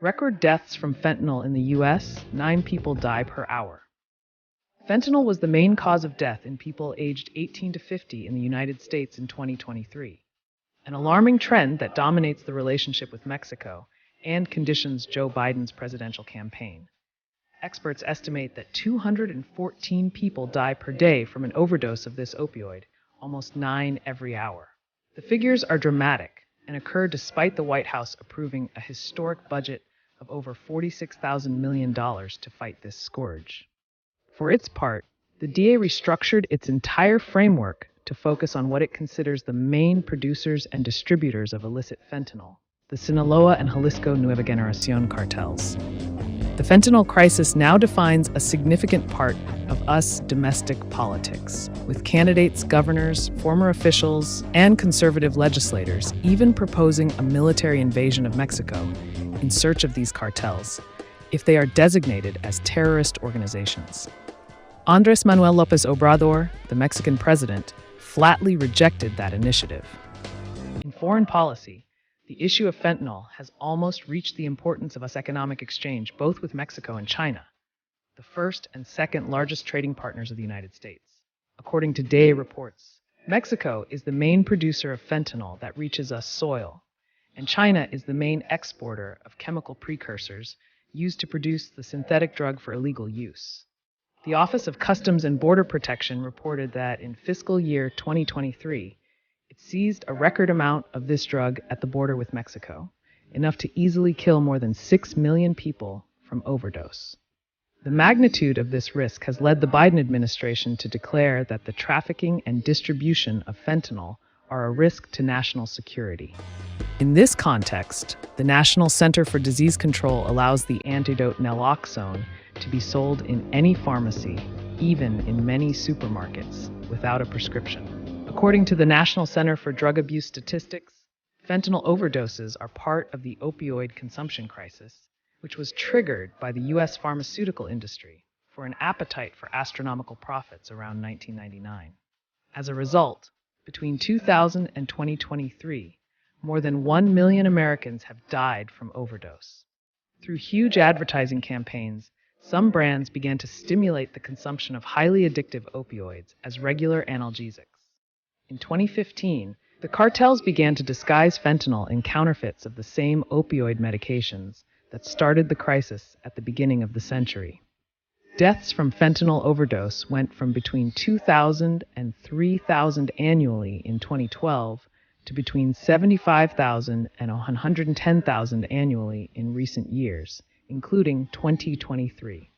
Record deaths from fentanyl in the US, 9 people die per hour. Fentanyl was the main cause of death in people aged 18 to 50 in the United States in 2023, an alarming trend that dominates the relationship with Mexico and conditions Joe Biden's presidential campaign. Experts estimate that 214 people die per day from an overdose of this opioid, almost 9 every hour. The figures are dramatic and occur despite the White House approving a historic budget of over $46,000 million to fight this scourge. For its part, the DA restructured its entire framework to focus on what it considers the main producers and distributors of illicit fentanyl, the Sinaloa and Jalisco Nueva Generación cartels. The fentanyl crisis now defines a significant part of US domestic politics, with candidates, governors, former officials, and conservative legislators even proposing a military invasion of Mexico in search of these cartels, if they are designated as terrorist organizations. Andrés Manuel López Obrador, the Mexican president, flatly rejected that initiative. In foreign policy, the issue of fentanyl has almost reached the importance of US economic exchange both with Mexico and China, the first and second largest trading partners of the United States. According to DA reports, Mexico is the main producer of fentanyl that reaches US soil, and China is the main exporter of chemical precursors used to produce the synthetic drug for illegal use. The Office of Customs and Border Protection reported that in fiscal year 2023, it seized a record amount of this drug at the border with Mexico, enough to easily kill more than 6 million people from overdose. The magnitude of this risk has led the Biden administration to declare that the trafficking and distribution of fentanyl are a risk to national security. In this context, the National Center for Disease Control allows the antidote naloxone to be sold in any pharmacy, even in many supermarkets, without a prescription. According to the National Center for Drug Abuse Statistics, fentanyl overdoses are part of the opioid consumption crisis, which was triggered by the U.S. pharmaceutical industry for an appetite for astronomical profits around 1999. As a result, between 2000 and 2023, more than 1 million Americans have died from overdose. Through huge advertising campaigns, some brands began to stimulate the consumption of highly addictive opioids as regular analgesics. In 2015, the cartels began to disguise fentanyl in counterfeits of the same opioid medications that started the crisis at the beginning of the century. Deaths from fentanyl overdose went from between 2,000 and 3,000 annually in 2012 to between 75,000 and 110,000 annually in recent years, including 2023.